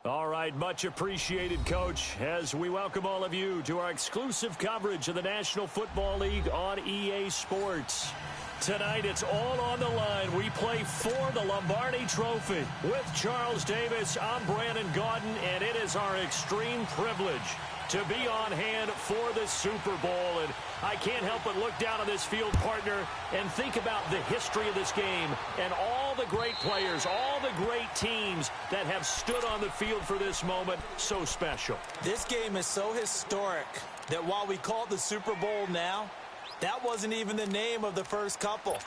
All right, much appreciated, Coach, as we welcome all of you to our exclusive coverage of the National Football League on EA Sports. Tonight, it's all on the line. We play for the Lombardi Trophy. With Charles Davis, I'm Brandon Gaudin, and it is our extreme privilege to be on hand for the Super Bowl. And I can't help but look down on this field, partner, and think about the history of this game and all the great players, all the great teams that have stood on the field for this moment. So special. This game is so historic that while we call it the Super Bowl now, that wasn't even the name of the first couple.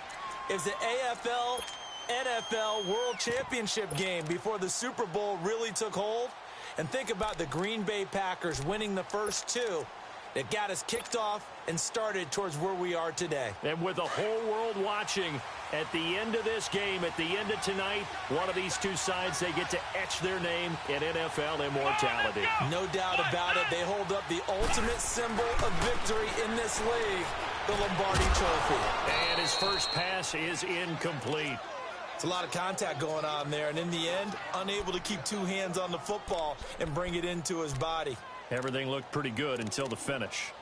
It's the AFL, NFL World Championship game before the Super Bowl really took hold. And think about the Green Bay Packers winning the first two that got us kicked off and started towards where we are today. And with the whole world watching, at the end of this game, at the end of tonight, one of these two sides, they get to etch their name in NFL immortality. No doubt about it. They hold up the ultimate symbol of victory in this league, the Lombardi Trophy. And his first pass is incomplete. It's a lot of contact going on there, and in the end, unable to keep two hands on the football and bring it into his body. Everything looked pretty good until the finish.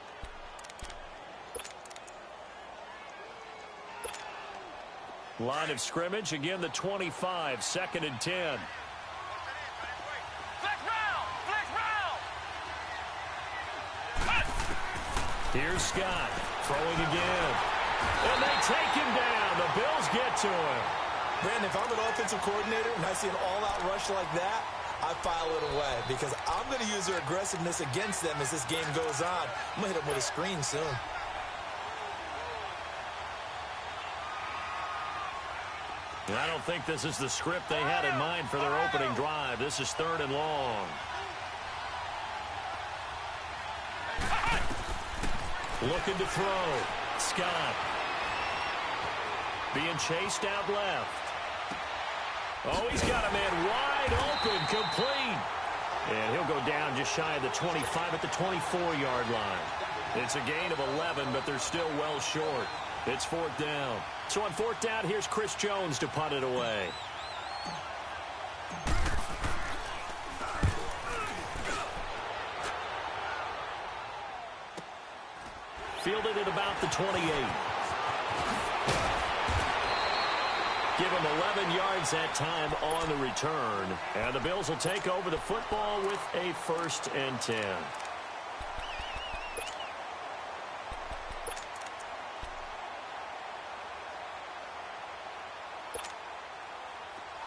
Line of scrimmage, again the 25, 2nd and 10. Here's Scott, throwing again. And they take him down. The Bills get to him. Brandon, if I'm an offensive coordinator and I see an all-out rush like that, I file it away because I'm going to use their aggressiveness against them as this game goes on. I'm going to hit them with a screen soon. And I don't think this is the script they had in mind for their opening drive. This is 3rd and long. Looking to throw. Scott. Being chased out left. Oh, he's got a man wide open, complete. And he'll go down just shy of the 25 at the 24-yard line. It's a gain of 11, but they're still well short. It's 4th down. So on 4th down, here's Chris Jones to punt it away. Fielded at about the 28. Give him 11 yards that time on the return. And the Bills will take over the football with a 1st and 10.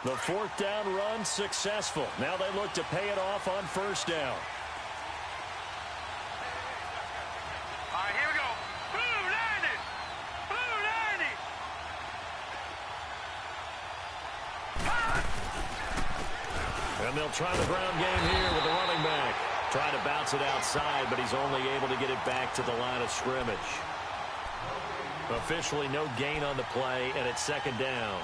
The 4th down run successful. Now they look to pay it off on 1st down. All right, here we go. Blue 90. Blue 90. And they'll try the ground game here with the running back. Trying to bounce it outside, but he's only able to get it back to the line of scrimmage. Officially no gain on the play, and it's 2nd down.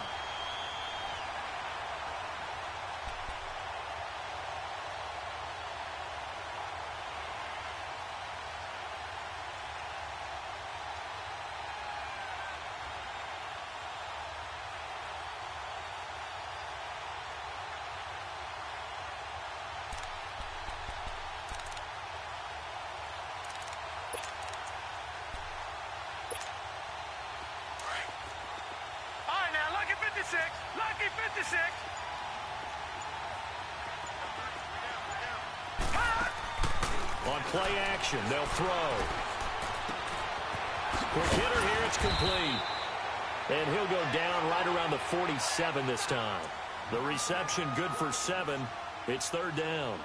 Lucky 56. On play action, they'll throw. Quick hitter here, it's complete. And he'll go down right around the 47 this time. The reception good for 7. It's 3rd down.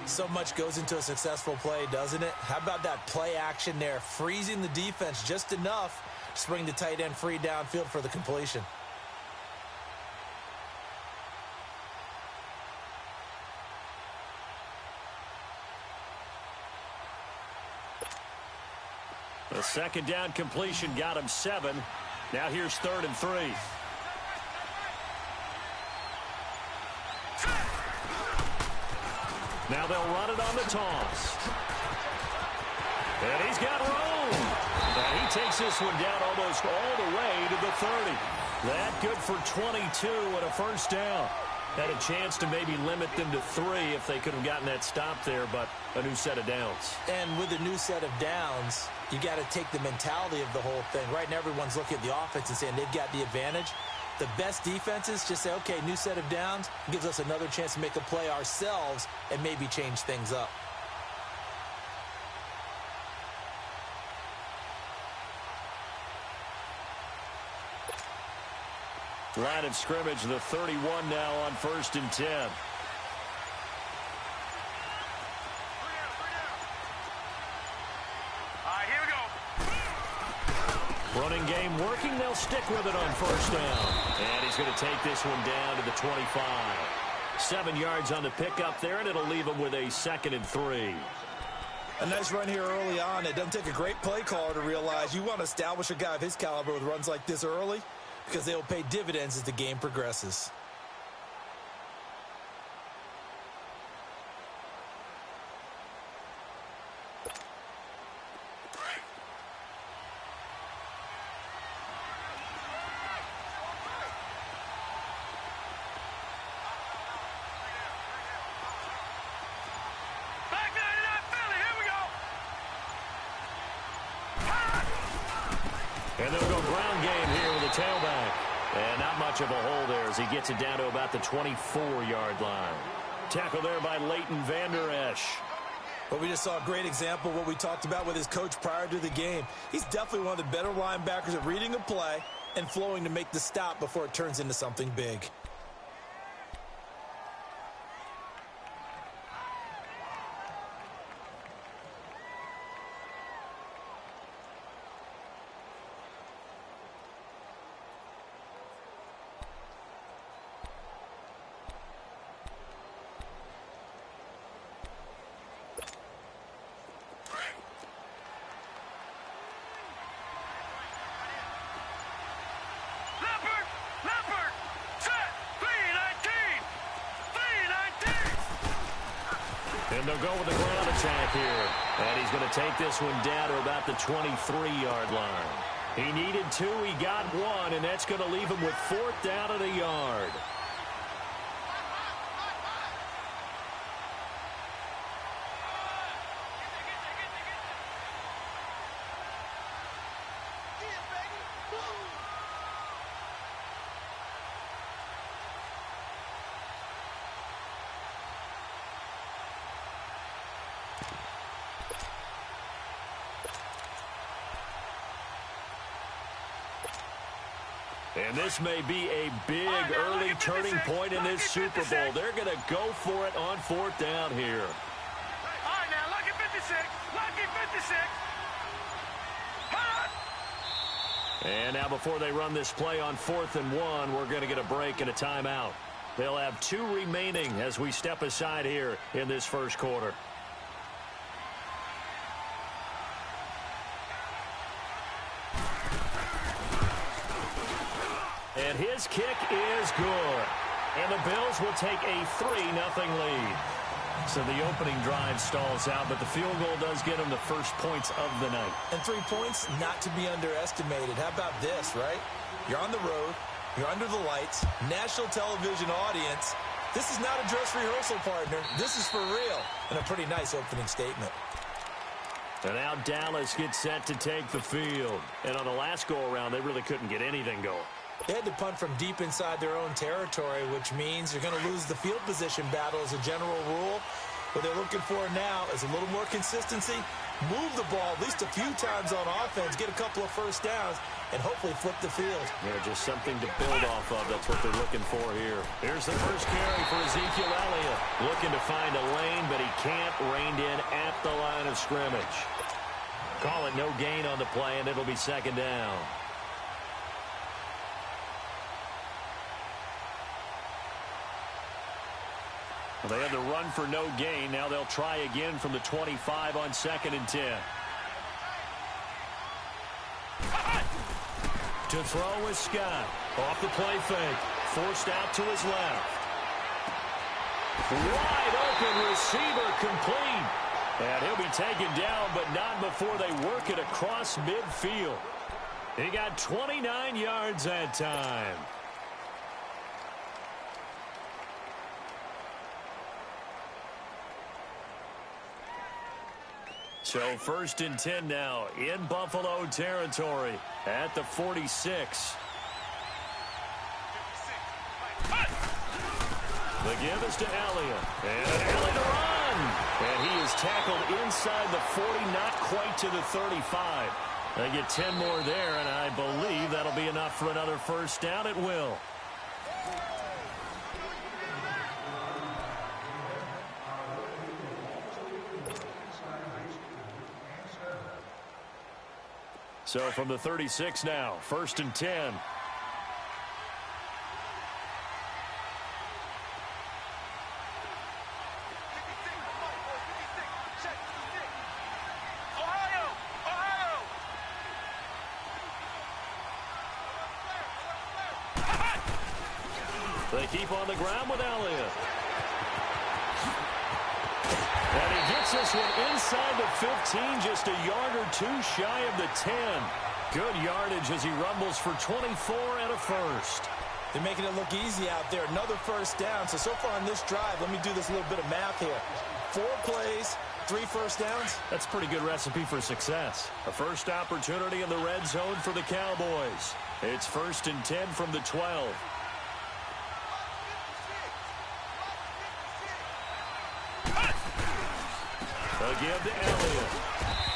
So much goes into a successful play, doesn't it? How about that play action there, freezing the defense just enough to bring the tight end free downfield for the completion. The 2nd down completion got him 7. Now here's 3rd and 3. Now they'll run it on the toss. And he's got room. And he takes this one down almost all the way to the 30. That good for 22 and a 1st down. Had a chance to maybe limit them to 3 if they could have gotten that stop there, but a new set of downs. And with a new set of downs, you got to take the mentality of the whole thing. Right now, everyone's looking at the offense and saying they've got the advantage. The best defenses just say, okay, new set of downs, gives us another chance to make a play ourselves and maybe change things up. Line of scrimmage, the 31 now on 1st and 10. Here we go. Running game working. They'll stick with it on 1st down. And he's going to take this one down to the 25. 7 yards on the pickup there, and it'll leave him with a 2nd and 3. A nice run here early on. It doesn't take a great play caller to realize you want to establish a guy of his caliber with runs like this early, because they will pay dividends as the game progresses. Back 99 Philly. Here we go. And they'll go ground game here with a tailback. And not much of a hole there as he gets it down to about the 24-yard line. Tackle there by Leighton Vander Esch. But we just saw a great example of what we talked about with his coach prior to the game. He's definitely one of the better linebackers at reading a play and flowing to make the stop before it turns into something big. Leopard, set, 3-19. And they'll go with the ground attack here. And he's going to take this one down to about the 23-yard line. He needed 2, he got 1, and that's going to leave him with 4th down at a yard. And this may be a big early turning point in this Super Bowl. They're going to go for it on 4th down here. All right, now, lucky 56. Lucky 56. And now before they run this play on 4th and 1, we're going to get a break and a timeout. They'll have 2 remaining as we step aside here in this first quarter. And his kick is good. And the Bills will take a 3-0 lead. So the opening drive stalls out, but the field goal does get them the first points of the night. And 3 points, not to be underestimated. How about this, right? You're on the road. You're under the lights. National television audience. This is not a dress rehearsal, partner. This is for real. And a pretty nice opening statement. And now Dallas gets set to take the field. And on the last go-around, they really couldn't get anything going. They had to punt from deep inside their own territory, which means you're going to lose the field position battle as a general rule. What they're looking for now is a little more consistency, move the ball at least a few times on offense, get a couple of first downs, and hopefully flip the field. Yeah, just something to build off of. That's what they're looking for here. Here's the first carry for Ezekiel Elliott. Looking to find a lane, but he can't. Reined in at the line of scrimmage. Call it no gain on the play, and it'll be 2nd down. They had to run for no gain. Now they'll try again from the 25 on 2nd and 10. To throw is Scott. Off the play fake. Forced out to his left. Wide open receiver complete. And he'll be taken down, but not before they work it across midfield. He got 29 yards that time. So 1st and 10 now in Buffalo territory at the 46. The give is to Elliott. And Elliott to run. And he is tackled inside the 40, not quite to the 35. They get 10 more there, and I believe that'll be enough for another first down. It will. So from the 36 now, 1st and 10. They keep on the ground with Elliott. And he gets this one inside the 15, just a yard or two shy of the 10. Good yardage as he rumbles for 24 and a first. They're making it look easy out there. Another first down. So far on this drive, let me do this little bit of math here. 4 plays, 3 first downs. That's a pretty good recipe for success. A first opportunity in the red zone for the Cowboys. It's 1st and 10 from the 12. A give to Elliott.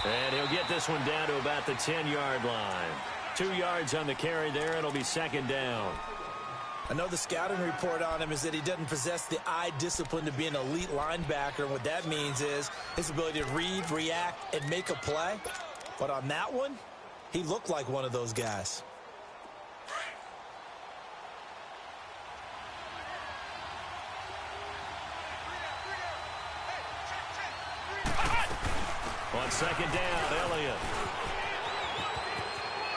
And he'll get this one down to about the 10-yard line. 2 yards on the carry there, and it'll be 2nd down. I know the scouting report on him is that he doesn't possess the eye discipline to be an elite linebacker. And what that means is his ability to read, react, and make a play. But on that one, he looked like one of those guys. On 2nd down, Elliott.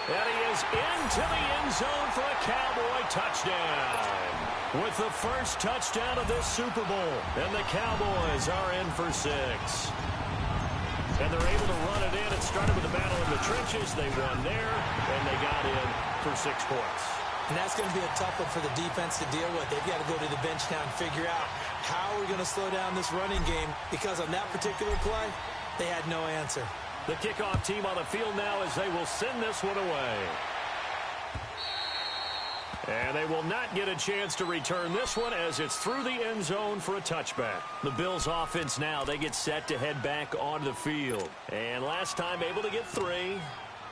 And he is into the end zone for a Cowboy touchdown. With the first touchdown of this Super Bowl. And the Cowboys are in for 6. And they're able to run it in. It started with a battle in the trenches. They won there, and they got in for 6 points. And that's going to be a tough one for the defense to deal with. They've got to go to the bench now and figure out how we're going to slow down this running game, because on that particular play, they had no answer. The kickoff team on the field now as they will send this one away. And they will not get a chance to return this one as it's through the end zone for a touchback. The Bills offense now, they get set to head back onto the field. And last time able to get 3.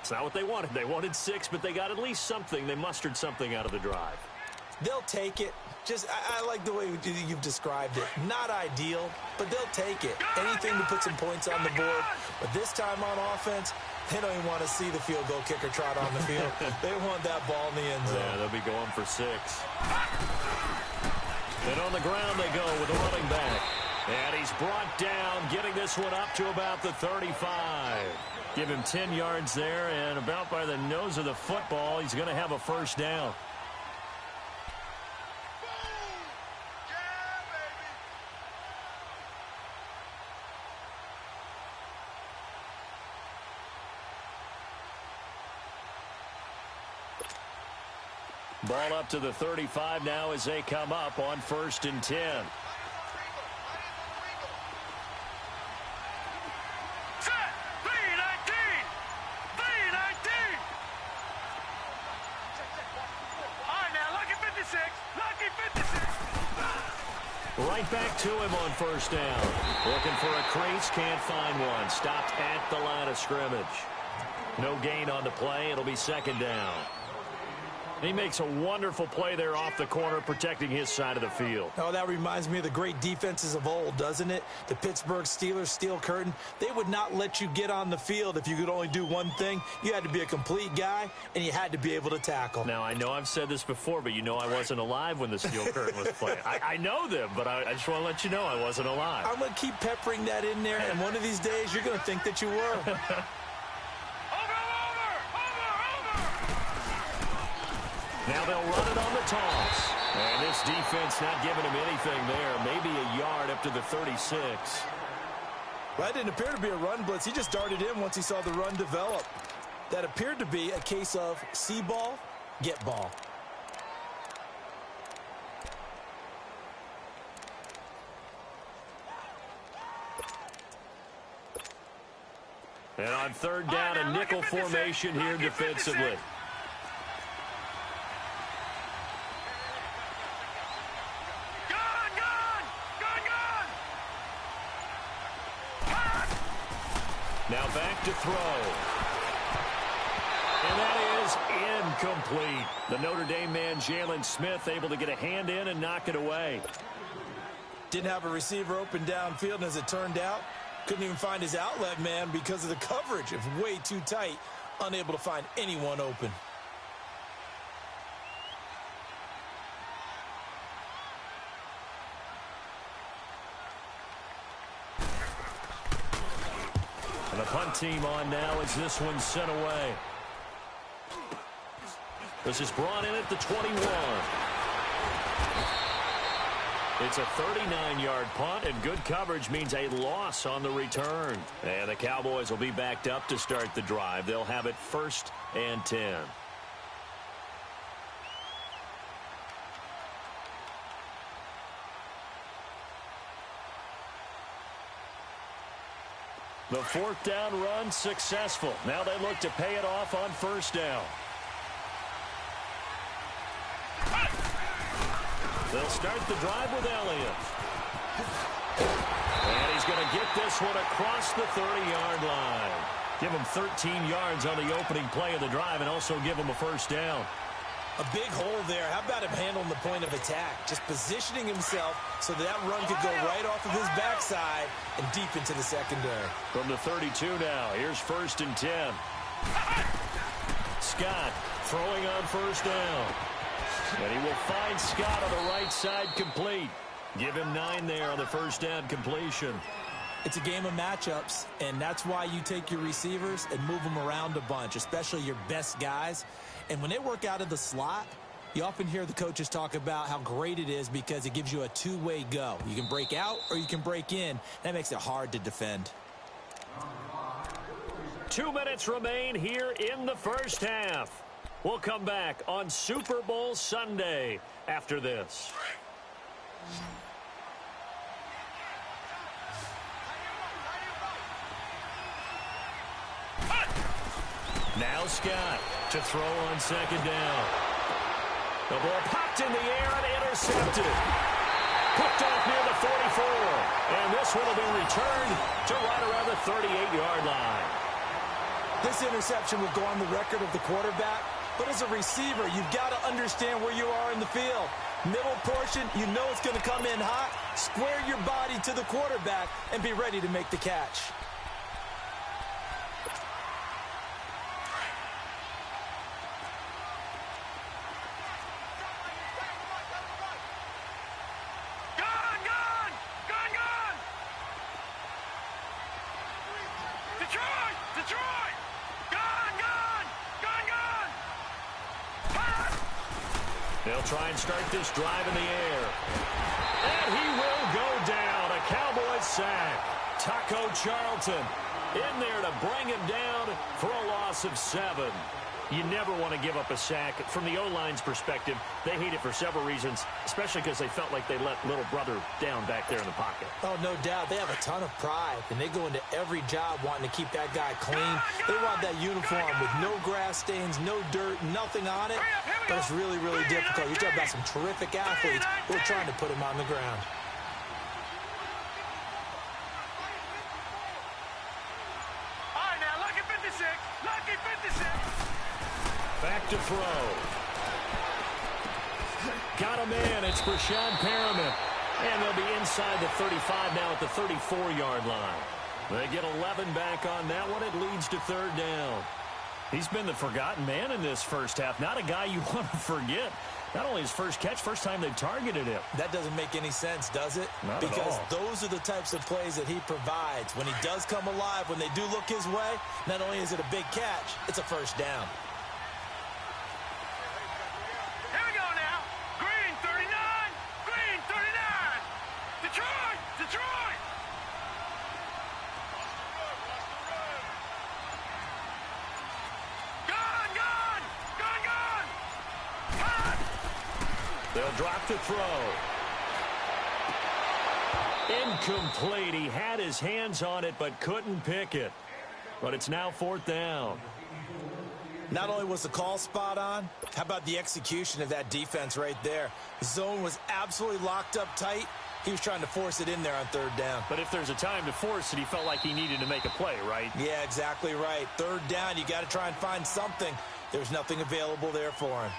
It's not what they wanted. They wanted 6, but they got at least something. They mustered something out of the drive. They'll take it. I like the way you've described it. Not ideal, but they'll take it. Anything to put some points on the board. But this time on offense, they don't even want to see the field goal kicker trot on the field. They want that ball in the end zone. Yeah, they'll be going for 6. And on the ground they go with the running back. And he's brought down, getting this one up to about the 35. Give him 10 yards there, and about by the nose of the football, he's going to have a first down. Ball up to the 35 now as they come up on 1st and 10. Right back to him on 1st down. Looking for a crease, can't find one. Stopped at the line of scrimmage. No gain on the play. It'll be 2nd down. He makes a wonderful play there off the corner, protecting his side of the field. Oh, that reminds me of the great defenses of old, doesn't it? The Pittsburgh Steelers, Steel Curtain. They would not let you get on the field if you could only do one thing. You had to be a complete guy, and you had to be able to tackle. Now, I know I've said this before, but you know I wasn't alive when the Steel Curtain was playing. I know them, but I just want to let you know I wasn't alive. I'm going to keep peppering that in there, and one of these days you're going to think that you were. Now they'll run it on the toss. And this defense not giving him anything there. Maybe a yard up to the 36. Well, that didn't appear to be a run blitz. He just darted in once he saw the run develop. That appeared to be a case of see ball, get ball. And on third down, a nickel formation here defensively. Now back to throw. And that is incomplete. The Notre Dame man, Jalen Smith, able to get a hand in and knock it away. Didn't have a receiver open downfield, and as it turned out, couldn't even find his outlet man because of the coverage. It was way too tight, unable to find anyone open. And the punt team on now as this one's sent away. This is brought in at the 21. It's a 39-yard punt, and good coverage means a loss on the return. And the Cowboys will be backed up to start the drive. They'll have it 1st and 10. The 4th down run successful. Now they look to pay it off on 1st down. They'll start the drive with Elliott. And he's going to get this one across the 30-yard line. Give him 13 yards on the opening play of the drive and also give him a 1st down. A big hole there. How about him handling the point of attack? Just positioning himself so that run could go right off of his backside and deep into the secondary. From the 32 now, here's 1st and 10. Scott throwing on 1st down. And he will find Scott on the right side complete. Give him 9 there on the 1st down completion. It's a game of matchups, and that's why you take your receivers and move them around a bunch, especially your best guys. And when they work out of the slot, you often hear the coaches talk about how great it is because it gives you a two-way go. You can break out or you can break in. That makes it hard to defend. 2 minutes remain here in the 1st half. We'll come back on Super Bowl Sunday after this. Now Scott to throw on 2nd down. The ball popped in the air and intercepted. Picked off near the 44. And this one will be returned to right around the 38-yard line. This interception will go on the record of the quarterback. But as a receiver, you've got to understand where you are in the field. Middle portion, you know it's going to come in hot. Square your body to the quarterback and be ready to make the catch. They'll try and start this drive in the air. And he will go down. A Cowboys sack. Taco Charlton in there to bring him down for a loss of 7. You never want to give up a sack. From the O-line's perspective, they hate it for several reasons, especially because they felt like they let little brother down back there in the pocket. Oh, no doubt. They have a ton of pride, and they go into every job wanting to keep that guy clean. They want that uniform with no grass stains, no dirt, nothing on it. But it's really, really difficult. You're talking about some terrific athletes who are trying to put him on the ground. All right, now, lucky 56. Lucky 56. Back to throw. Got a man. It's Brashad Perriman. And they'll be inside the 35 now at the 34-yard line. They get 11 back on that one. It leads to 3rd down. He's been the forgotten man in this 1st half. Not a guy you want to forget. Not only his first catch, first time they've targeted him. That doesn't make any sense, does it? Not because at all. Those are the types of plays that he provides. When he does come alive, when they do look his way, not only is it a big catch, it's a 1st down. Here we go now. Green 39. Green 39. Detroit. Detroit. Gone. Gone. Gone. Gone. Gone. They'll drop to throw. Incomplete. He had his hands on it but couldn't pick it. But it's now 4th down. Not only was the call spot on, how about the execution of that defense right there? The zone was absolutely locked up tight. He was trying to force it in there on 3rd down. But if there's a time to force it, he felt like he needed to make a play, right? Yeah, exactly right. 3rd down, you got to try and find something. There's nothing available there for him.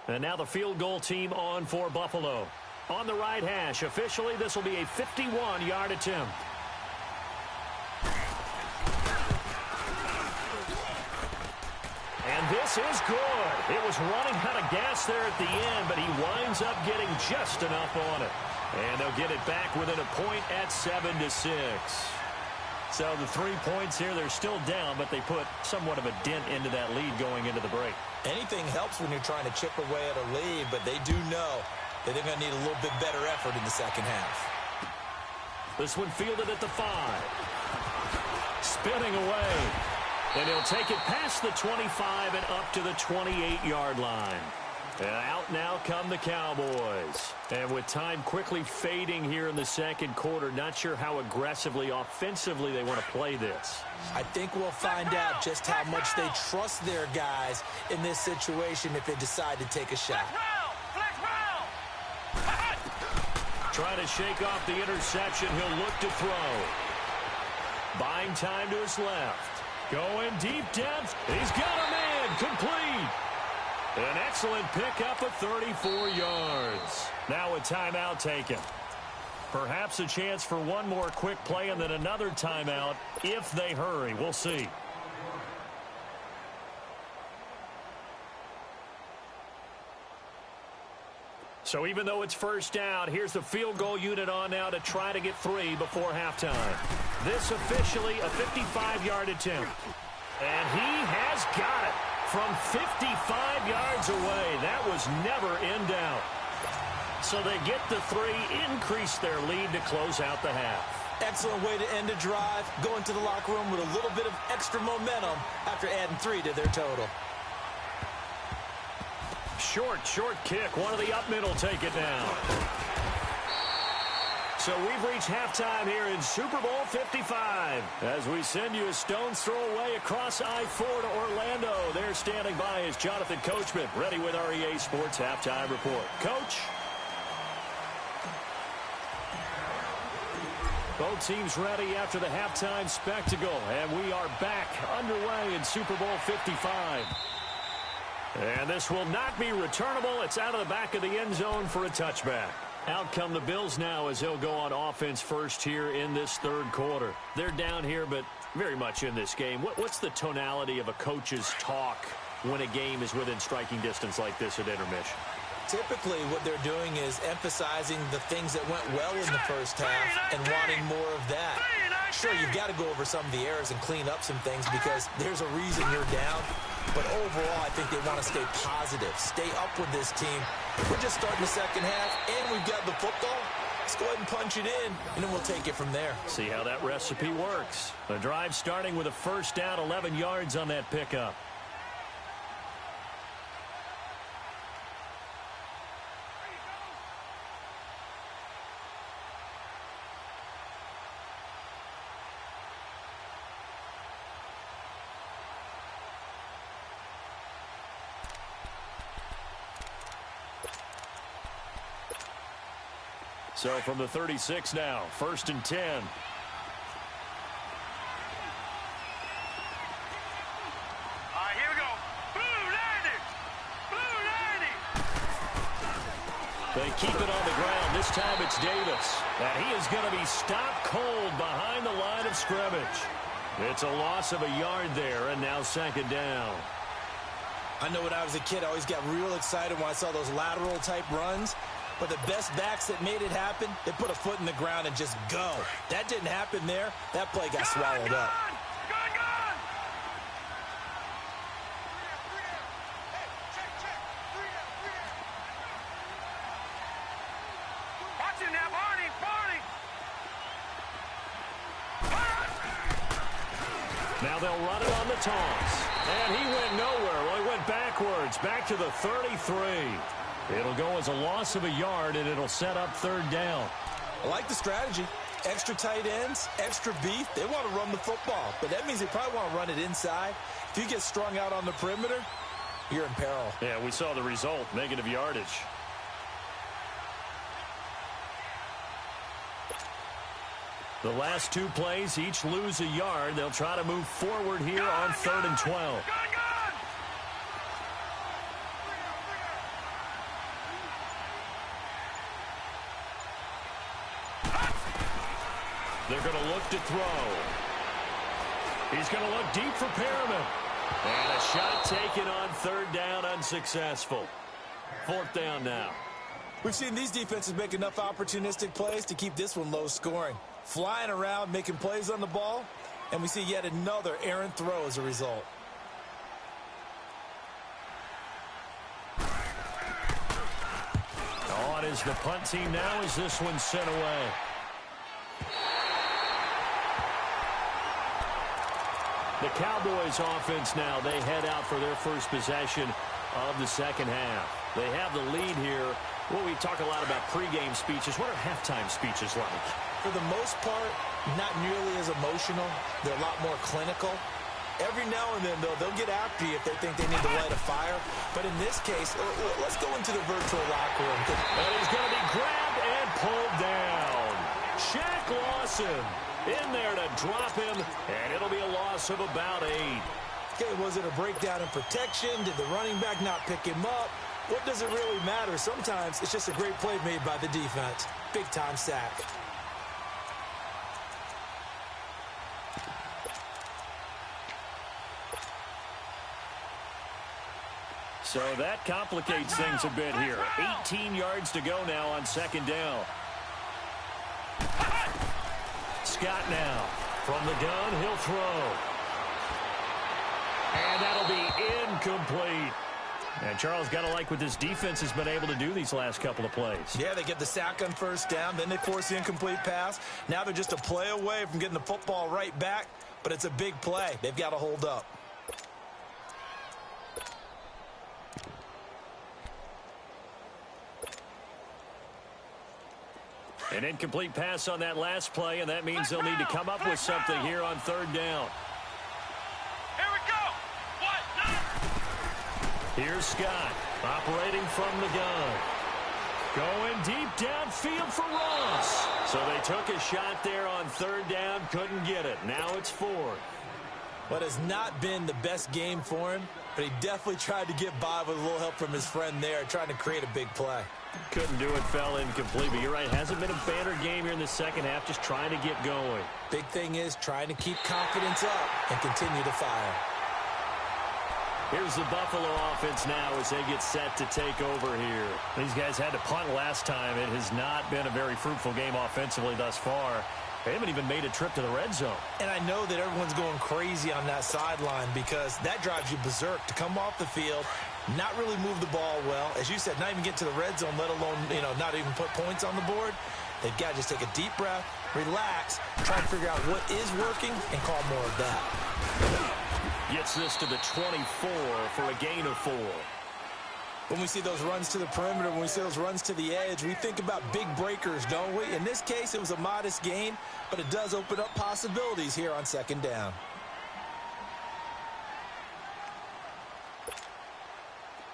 And now the field goal team on for Buffalo. On the right hash, officially this will be a 51-yard attempt. And this is good. It was running out of gas there at the end, but he winds up getting just enough on it. And they'll get it back within a point at 7-6. So the 3 points here, they're still down, but they put somewhat of a dent into that lead going into the break. Anything helps when you're trying to chip away at a lead, but they do know that they're going to need a little bit better effort in the second half. This one fielded at the 5. Spinning away. And he'll take it past the 25 and up to the 28-yard line. And out now come the Cowboys. And with time quickly fading here in the second quarter, not sure how aggressively, offensively they want to play this. I think we'll find out just how much they trust their guys in this situation if they decide to take a shot. Trying to shake off the interception. He'll look to throw. Buying time to his left. Going deep depth. He's got a man. Complete. An excellent pickup of 34 yards. Now a timeout taken. Perhaps a chance for one more quick play and then another timeout if they hurry. We'll see. So even though it's first down, here's the field goal unit on now to try to get 3 before halftime. This officially a 55-yard attempt. And he has got it from 55 yards away. That was never in doubt. So they get the 3, increase their lead to close out the half. Excellent way to end a drive. Go into the locker room with a little bit of extra momentum after adding 3 to their total. Short kick. One of the up middle take it down. So we've reached halftime here in Super Bowl 55. As we send you a stone's throw away across I-4 to Orlando. There standing by is Jonathan Coachman, ready with our EA Sports Halftime Report. Coach? Both teams ready after the halftime spectacle. And we are back underway in Super Bowl 55. And this will not be returnable. It's out of the back of the end zone for a touchback. Out come the Bills now as they'll go on offense first here in this third quarter. They're down here, but very much in this game. What's the tonality of a coach's talk when a game is within striking distance like this at intermission? Typically, what they're doing is emphasizing the things that went well in the first half and wanting more of that. Sure, you've got to go over some of the errors and clean up some things because there's a reason you're down. But overall, I think they want to stay positive, stay up with this team. We're just starting the second half, and we've got the football. Let's go ahead and punch it in, and then we'll take it from there. See how that recipe works. The drive starting with a first down, 11 yards on that pickup. So from the 36 now, 1st and 10. Here we go. Blue 90. They keep it on the ground. This time it's Davis. And he is going to be stopped cold behind the line of scrimmage. It's a loss of a yard there, and now 2nd down. I know when I was a kid, I always got real excited when I saw those lateral-type runs. But the best backs that made it happen, they put a foot in the ground and just go. That didn't happen there. That play got swallowed up. they'll run it on the toss. And he went nowhere. Well, he went backwards, back to the 33. It'll go as a loss of a yard, and it'll set up third down. I like the strategy. Extra tight ends, extra beef. They want to run the football, but that means they probably want to run it inside. If you get strung out on the perimeter, you're in peril. Yeah, we saw the result, negative yardage. The last two plays each lose a yard. They'll try to move forward here on 3rd and 12. They're going to look to throw. He's going to look deep for Perriman. And a shot taken on 3rd down, unsuccessful. 4th down now. We've seen these defenses make enough opportunistic plays to keep this one low scoring. Flying around, making plays on the ball, and we see yet another errant throw as a result. On is the punt team now as this one's sent away. The Cowboys offense now, they head out for their first possession of the second half. They have the lead here. Well, we talk a lot about pregame speeches. What are halftime speeches like? For the most part, not nearly as emotional. They're a lot more clinical. Every now and then, though, they'll get after you if they think they need to light a fire. But in this case, let's go into the virtual locker room. And he's going to be grabbed and pulled down. Shaq Lawson in there to drop him, and it'll be a loss of about 8. Okay, was it a breakdown in protection? Did the running back not pick him up? What does it really matter? Sometimes it's just a great play made by the defense. Big-time sack. So that complicates things a bit here. 18 yards to go now on 2nd down. Scott now from the gun. He'll throw. And that'll be incomplete. And Charles, got to like what this defense has been able to do these last couple of plays. Yeah, they get the sack on 1st down, then they force the incomplete pass. Now they're just a play away from getting the football right back, but it's a big play. They've got to hold up. An incomplete pass on that last play, and that means they'll need to come up with something here on 3rd down. Here we go. Here's Scott operating from the gun. Going deep downfield for Ross. So they took a shot there on 3rd down, couldn't get it. Now it's 4th. What has not been the best game for him, but he definitely tried to get by with a little help from his friend there, trying to create a big play. Couldn't do it, fell incomplete, but you're right, hasn't been a banner game here in the second half, just trying to get going. Big thing is trying to keep confidence up and continue to fire. Here's the Buffalo offense now as they get set to take over here. These guys had to punt last time. It has not been a very fruitful game offensively thus far. They haven't even made a trip to the red zone. And I know that everyone's going crazy on that sideline because that drives you berserk to come off the field, not really move the ball well. As you said, not even get to the red zone, let alone, not even put points on the board. They've got to just take a deep breath, relax, try to figure out what is working, and call more of that. Gets this to the 24 for a gain of 4. When we see those runs to the perimeter, when we see those runs to the edge, we think about big breakers, don't we? In this case, it was a modest gain, but it does open up possibilities here on 2nd down.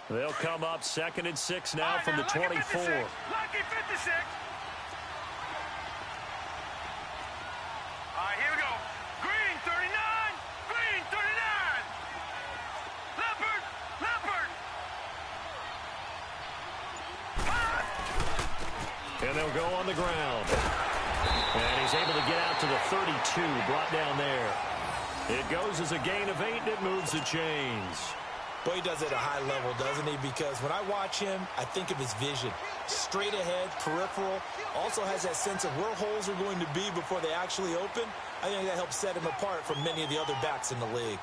They'll come up 2nd and 6 now from the 24. Lucky 56. All right, here we go. Green, 39. Green, 39. Leopard. And they'll go on the ground. And he's able to get out to the 32, brought down there. It goes as a gain of 8, and it moves the chains. Boy, he does it at a high level, doesn't he? Because when I watch him, I think of his vision. Straight ahead, peripheral. Also has that sense of where holes are going to be before they actually open. I think that helps set him apart from many of the other backs in the league.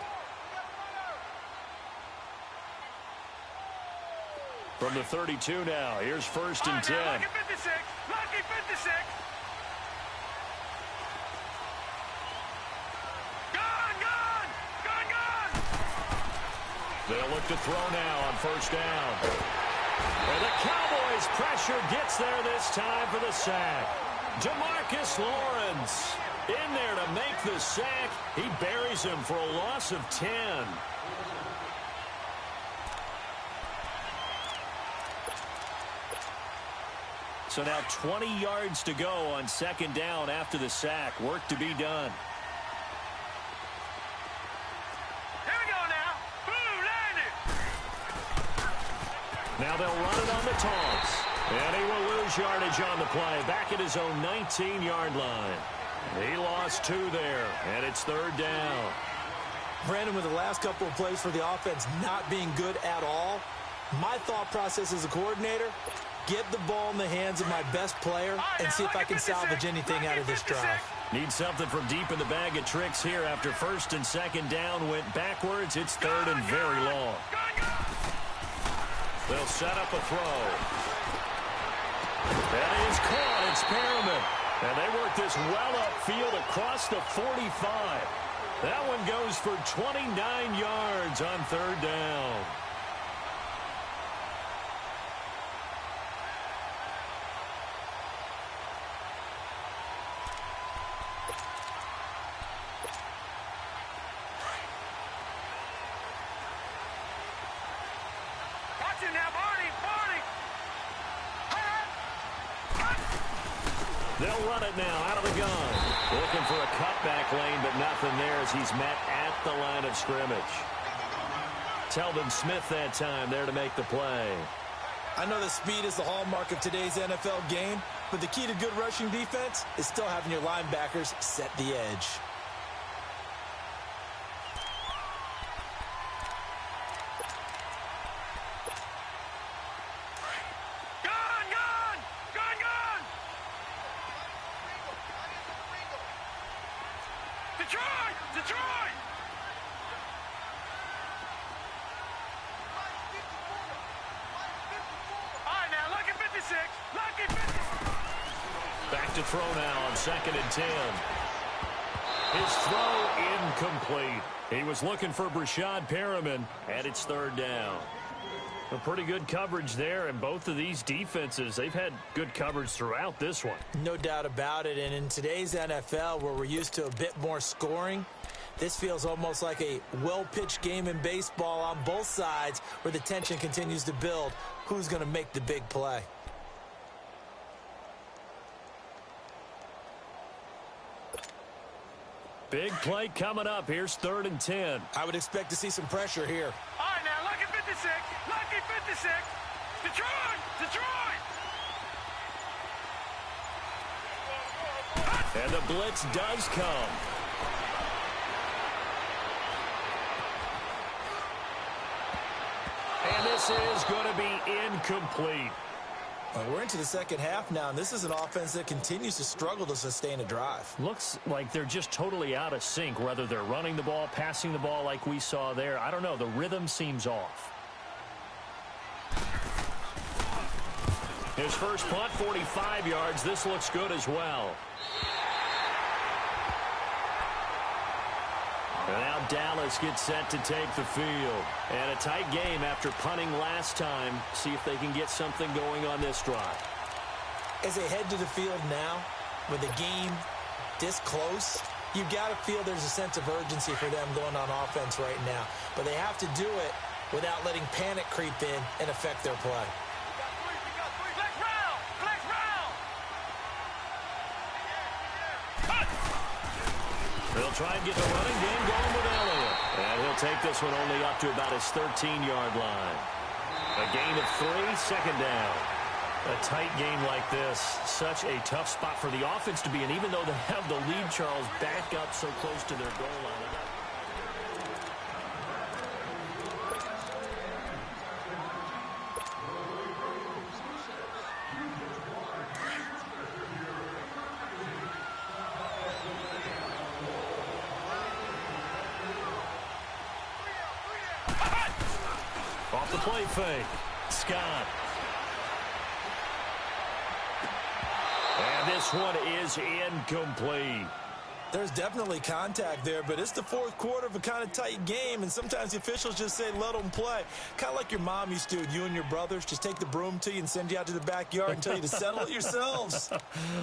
From the 32 now, here's 1st and 10. Lucky 56. Lucky 56. Gone. They'll look to throw now on first down. And the Cowboys' pressure gets there this time for the sack. Demarcus Lawrence in there to make the sack. He buries him for a loss of 10. So now 20 yards to go on second down after the sack. Work to be done. Here we go now. Boom, landed. Now they'll run it on the toss. And he will lose yardage on the play. Back at his own 19-yard line. He lost 2 there, and it's third down. Brandon, with the last couple of plays for the offense not being good at all, my thought process as a coordinator, get the ball in the hands of my best player and see if I can salvage anything out of this drive. Need something from deep in the bag of tricks here after first and second down went backwards. It's third and very long. They'll set up a throw. That is caught. It's Perriman. And they work this well upfield across the 45. That one goes for 29 yards on third down. Watch it now, Barney, Barney. They'll run it now out of the gun. Looking for a cutback lane, but nothing there as he's met at the line of scrimmage. Telvin Smith that time there to make the play. I know that speed is the hallmark of today's NFL game, but the key to good rushing defense is still having your linebackers set the edge. Detroit! All right, now, lucky 56. Lucky 56. Back to throw now on second and 10. His throw incomplete. He was looking for Brashad Perriman, and it's third down. A pretty good coverage there, and both of these defenses, they've had good coverage throughout this one. No doubt about it, and in today's NFL, where we're used to a bit more scoring, this feels almost like a well-pitched game in baseball on both sides where the tension continues to build. Who's going to make the big play? Big play coming up. Here's third and 10. I would expect to see some pressure here. All right, now, lucky 56. Lucky 56. Detroit! Detroit! And the blitz does come. And this is going to be incomplete. We're into the second half now, and this is an offense that continues to struggle to sustain a drive. Looks like they're just totally out of sync, whether they're running the ball, passing the ball like we saw there. I don't know. The rhythm seems off. His first punt, 45 yards. This looks good as well. And now Dallas gets set to take the field. And a tight game after punting last time. See if they can get something going on this drive. As they head to the field now, with the game this close, you've got to feel there's a sense of urgency for them going on offense right now. But they have to do it without letting panic creep in and affect their play. They'll try and get the running game going with Elliott. And he'll take this one only up to about his 13-yard line. A gain of 3, second down. A tight game like this, such a tough spot for the offense to be in, even though they have the lead, Charles, back up so close to their goal line. Off the play fake. Scott. And this one is incomplete. There's definitely contact there, but it's the fourth quarter of a kind of tight game, and sometimes the officials just say, let them play. Kind of like your mom used to, you and your brothers, just take the broom to you and send you out to the backyard and tell you to settle it yourselves.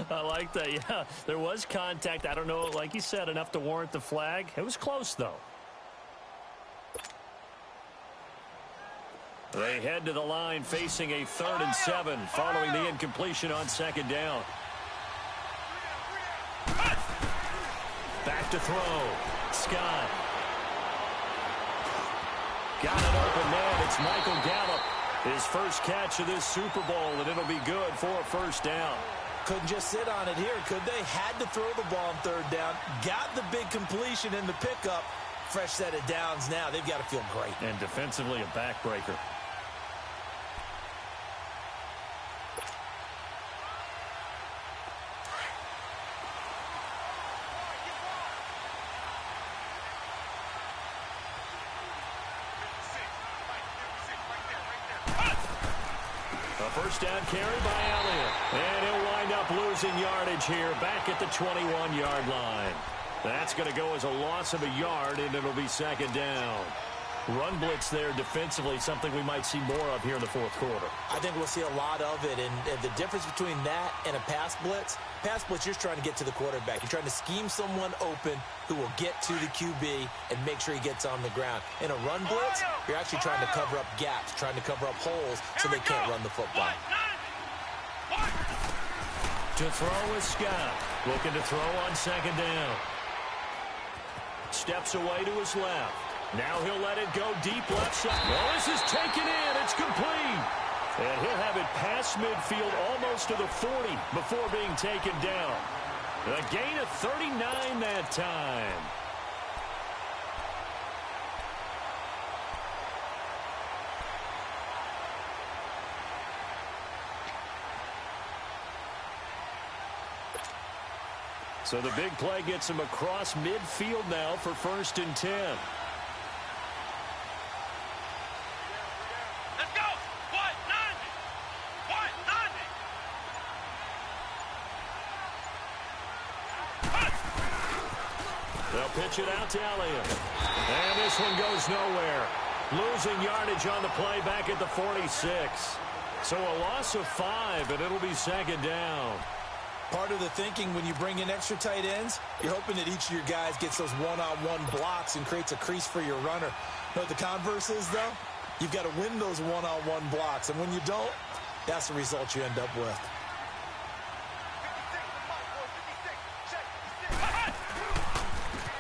I like that, yeah. There was contact. I don't know, like you said, enough to warrant the flag. It was close, though. They head to the line facing a 3rd and 7 following the incompletion on 2nd down. Back to throw. Scott. Got an open man. It's Michael Gallup. His first catch of this Super Bowl, and it'll be good for a 1st down. Couldn't just sit on it here, could they? Had to throw the ball on 3rd down. Got the big completion in the pickup. Fresh set of downs now. They've got to feel great. And defensively, a backbreaker. First down carry by Elliott. And he'll wind up losing yardage here back at the 21-yard line. That's going to go as a loss of a yard, and it'll be 2nd down. Run blitz there defensively, something we might see more of here in the 4th quarter. I think we'll see a lot of it, and the difference between that and a pass blitz, you're just trying to get to the quarterback. You're trying to scheme someone open who will get to the QB and make sure he gets on the ground. In a run blitz, you're actually trying to cover up gaps, trying to cover up holes so they can't run the football. To throw is Scott. Looking to throw on 2nd down. Steps away to his left. Now he'll let it go deep left side. Well, this is taken in. It's complete. And he'll have it past midfield almost to the 40 before being taken down. A gain of 39 that time. So the big play gets him across midfield now for 1st and 10. They'll pitch it out to Elliott. And this one goes nowhere. Losing yardage on the play back at the 46. So a loss of 5, and it'll be 2nd down. Part of the thinking when you bring in extra tight ends, you're hoping that each of your guys gets those one-on-one blocks and creates a crease for your runner. You know what the converse is, though? You've got to win those one-on-one blocks, and when you don't, that's the result you end up with.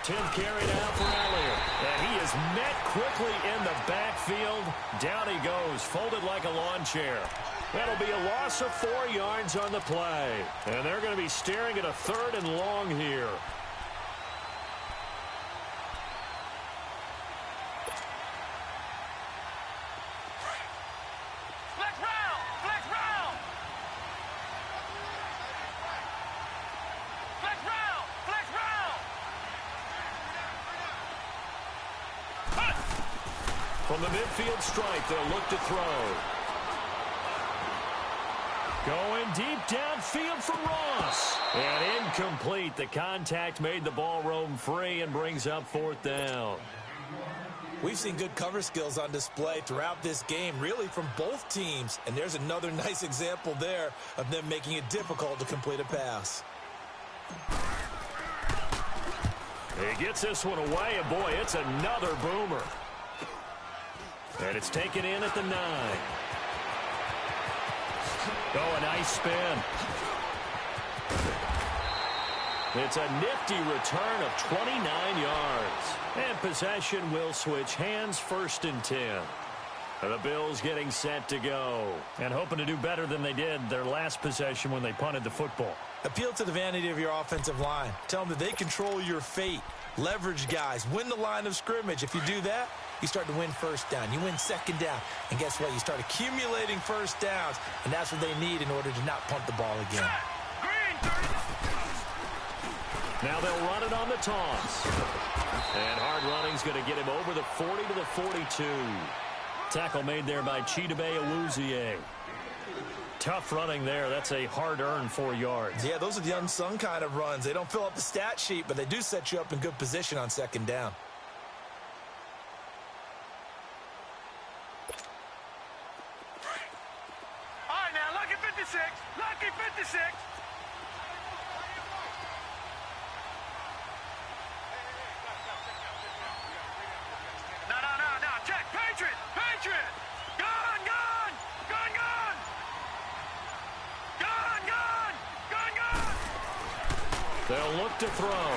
Tim carry now for Elliott. And he is met quickly in the backfield. Down he goes, folded like a lawn chair. That'll be a loss of 4 yards on the play. And they're going to be staring at a 3rd and long here. From the midfield stripe, they'll look to throw. Going deep downfield for Ross. And incomplete. The contact made the ball roam free and brings up 4th down. We've seen good cover skills on display throughout this game, really from both teams. And there's another nice example there of them making it difficult to complete a pass. He gets this one away, and boy, it's another boomer. And it's taken in at the 9. Oh, a nice spin. It's a nifty return of 29 yards. And possession will switch hands, 1st and 10. The Bills getting set to go. And hoping to do better than they did their last possession when they punted the football. Appeal to the vanity of your offensive line. Tell them that they control your fate. Leverage guys. Win the line of scrimmage. If you do that, you start to win 1st down. You win 2nd down. And guess what? You start accumulating 1st downs. And that's what they need in order to not punt the ball again. Now they'll run it on the toss. And hard running's going to get him over the 40 to the 42. Tackle made there by Chidobe Awuzie. Tough running there. That's a hard-earned 4 yards. Yeah, those are the unsung kind of runs. They don't fill up the stat sheet, but they do set you up in good position on second down. All right, now, lucky 56. Lucky 56. No. Check. Patriot. Patriot. Gun, gun. Gun, gun. Gun, gun. Gun, gun. They'll look to throw.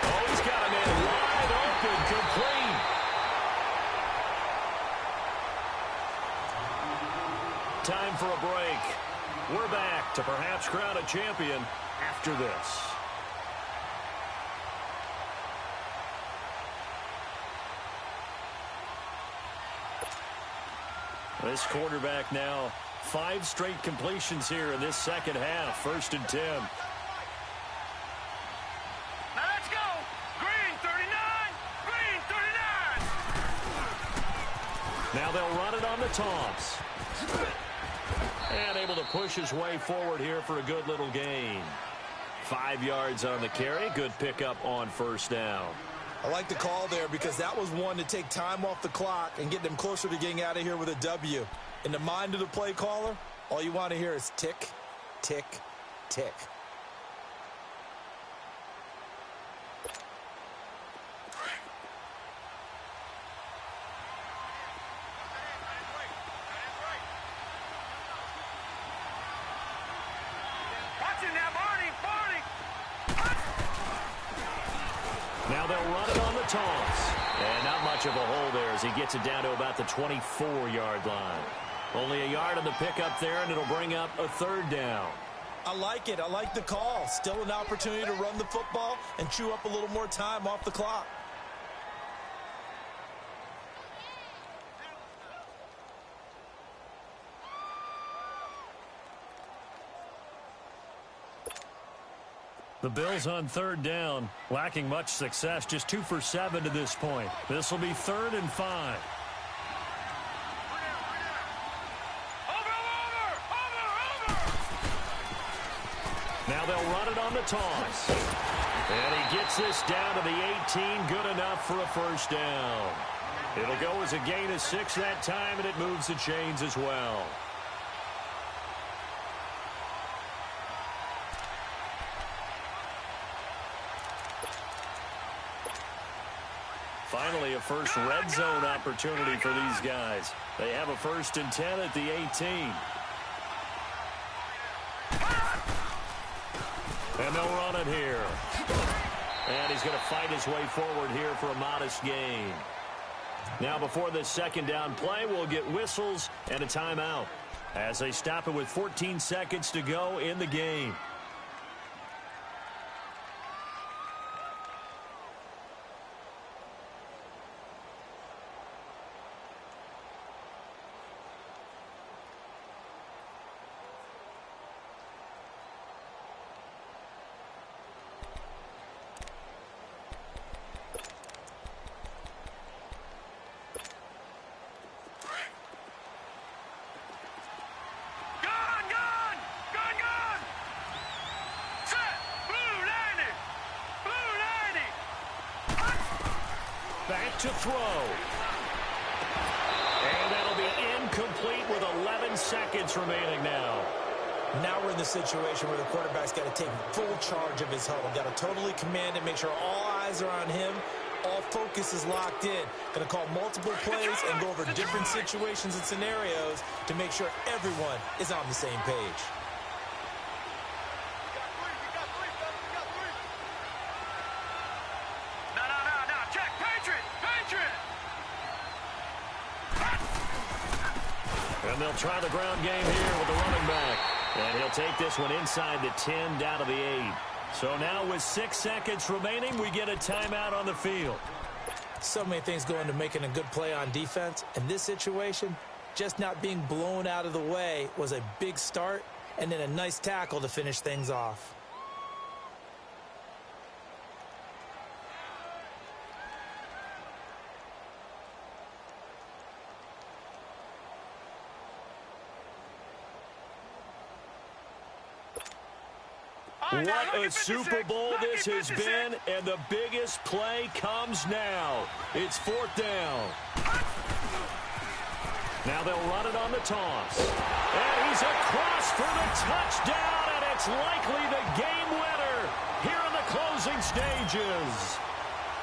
Oh, he's got him in wide open, complete. Time for a break. We're back to perhaps crown a champion after this. This quarterback now 5 straight completions here in this second half. 1st and 10. Now let's go. Green 39. Green 39. Now they'll run it on the toss. And able to push his way forward here for a good little gain. 5 yards on the carry. Good pickup on 1st down. I like the call there because that was one to take time off the clock and get them closer to getting out of here with a W. In the mind of the play caller, all you want to hear is tick, tick, tick. Watch it now, Barney. Barney. Now they'll run it on the toss. And not much of a hole there as he gets it down to about the 24-yard line. Only a yard on the pickup there, and it'll bring up a 3rd down. I like it. I like the call. Still an opportunity to run the football and chew up a little more time off the clock. The Bills on 3rd down, lacking much success, just 2 for 7 to this point. This will be 3rd and 5. Now they'll run it on the toss. And he gets this down to the 18, good enough for a 1st down. It'll go as a gain of 6 that time, and it moves the chains as well. Finally, a first red zone opportunity for these guys. They have a 1st and 10 at the 18. And they'll run it here. And he's going to fight his way forward here for a modest gain. Now, before this 2nd down play, we'll get whistles and a timeout as they stop it with 14 seconds to go in the game. Back to throw. And that'll be incomplete with 11 seconds remaining now. Now we're in the situation where the quarterback's got to take full charge of his huddle. Got to totally command it, make sure all eyes are on him. All focus is locked in. Going to call multiple plays and go over different situations and scenarios to make sure everyone is on the same page. And they'll try the ground game here with the running back. And he'll take this one inside the 10 down to the 8. So now with 6 seconds remaining, we get a timeout on the field. So many things go into making a good play on defense. In this situation, just not being blown out of the way was a big start and then a nice tackle to finish things off. What a Super Bowl this has been, and the biggest play comes now. It's 4th down. Now they'll run it on the toss. And he's across for the touchdown, and it's likely the game winner here in the closing stages.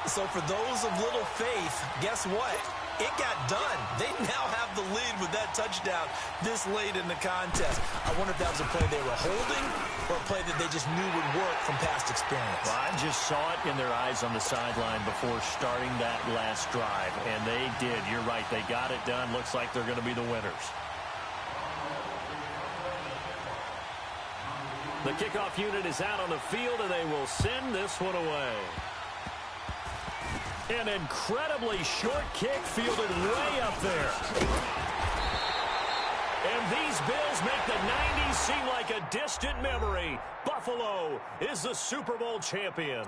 So for those of little faith, guess what? It got done. They now have the lead with that touchdown this late in the contest. I wonder if that was a play they were holding or a play that they just knew would work from past experience. Well, I just saw it in their eyes on the sideline before starting that last drive, and they did. You're right. They got it done. Looks like they're going to be the winners. The kickoff unit is out on the field, and they will send this one away. An incredibly short kick fielded way up there. And these Bills make the 90s seem like a distant memory. Buffalo is the Super Bowl champion.